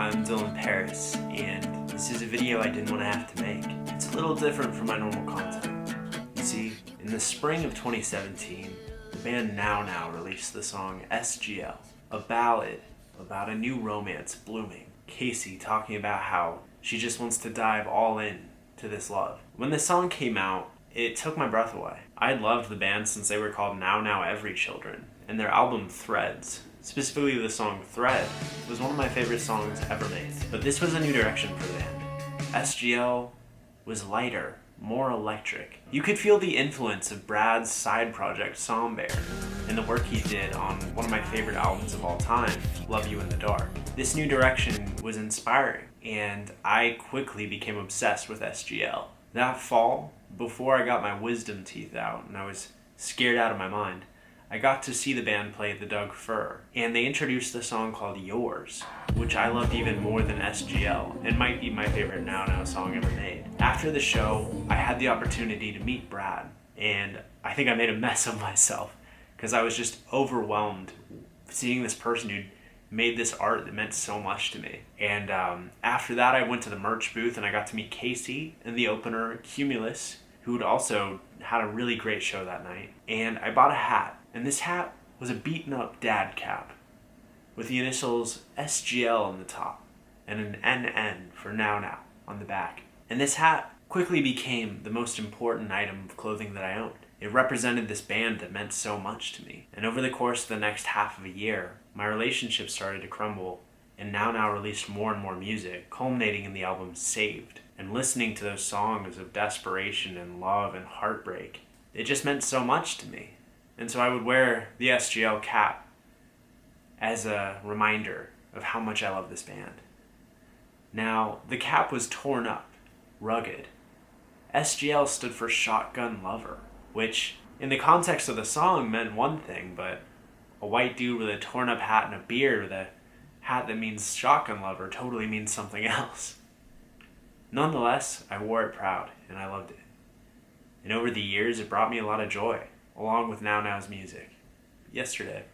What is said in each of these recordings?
Hi, I'm Dylan Paris, and this is a video I didn't want to have to make. It's a little different from my normal content. You see, in the spring of 2017, the band Now Now released the song SGL, a ballad about a new romance blooming. Casey talking about how she just wants to dive all in to this love. When this song came out, it took my breath away. I'd loved the band since they were called Now Now Every Children, and their album Threads, specifically the song Thread, was one of my favorite songs ever made. But this was a new direction for the band. SGL was lighter, more electric. You could feel the influence of Brad's side project Sombear and the work he did on one of my favorite albums of all time, Love You in the Dark. This new direction was inspiring, and I quickly became obsessed with SGL. That fall, before I got my wisdom teeth out and I was scared out of my mind, I got to see the band play the Doug Fir, and they introduced a song called Yours, which I loved even more than SGL, and might be my favorite Now Now song ever made. After the show, I had the opportunity to meet Brad, and I think I made a mess of myself, because I was just overwhelmed seeing this person who made this art that meant so much to me. And after that, I went to the merch booth, and I got to meet Casey and the opener, Cumulus, who'd also had a really great show that night. And I bought a hat. And this hat was a beaten up dad cap with the initials SGL on the top and an NN for Now Now on the back. And this hat quickly became the most important item of clothing that I owned. It represented this band that meant so much to me. And over the course of the next half of a year, my relationship started to crumble, and Now Now released more and more music, culminating in the album Saved. And listening to those songs of desperation and love and heartbreak, it just meant so much to me. And so I would wear the SGL cap as a reminder of how much I love this band. Now, the cap was torn up, rugged. SGL stood for Shotgun Lover, which in the context of the song meant one thing, but a white dude with a torn up hat and a beard with a hat that means Shotgun Lover totally means something else. Nonetheless, I wore it proud, and I loved it. And over the years, it brought me a lot of joy, along with Now Now's music. Yesterday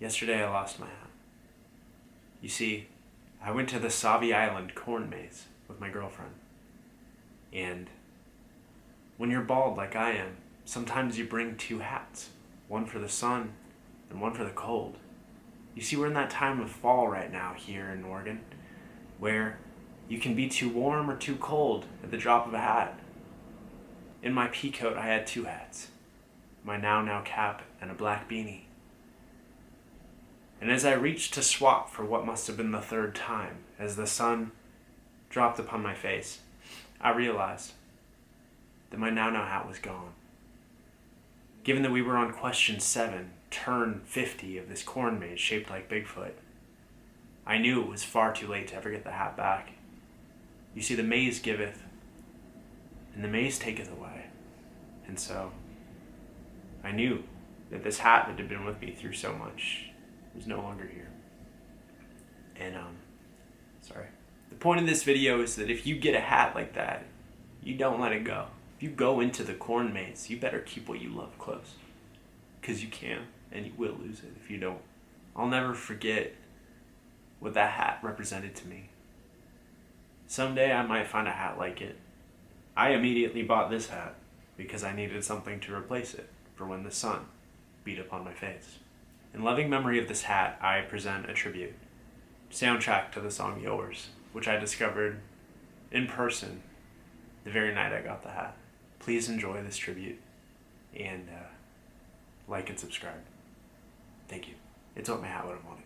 I lost my hat. You see, I went to the Sauvie Island corn maze with my girlfriend. And when you're bald like I am, sometimes you bring two hats. One for the sun and one for the cold. You see, we're in that time of fall right now here in Oregon, where you can be too warm or too cold at the drop of a hat. In my pea coat, I had two hats, my Now Now cap and a black beanie. And as I reached to swap for what must have been the third time, as the sun dropped upon my face, I realized that my Now Now hat was gone. Given that we were on question 7, turn 50 of this corn maze shaped like Bigfoot, I knew it was far too late to ever get the hat back. You see, the maze giveth, and the maze taketh away. And so, I knew that this hat that had been with me through so much was no longer here. And, the point of this video is that if you get a hat like that, you don't let it go. If you go into the corn maze, you better keep what you love close. Because you can, and you will lose it if you don't. I'll never forget what that hat represented to me. Someday I might find a hat like it. I immediately bought this hat because I needed something to replace it for when the sun beat upon my face. In loving memory of this hat, I present a tribute, soundtrack to the song Yours, which I discovered in person the very night I got the hat. Please enjoy this tribute and like and subscribe. Thank you. It's what my hat would have wanted.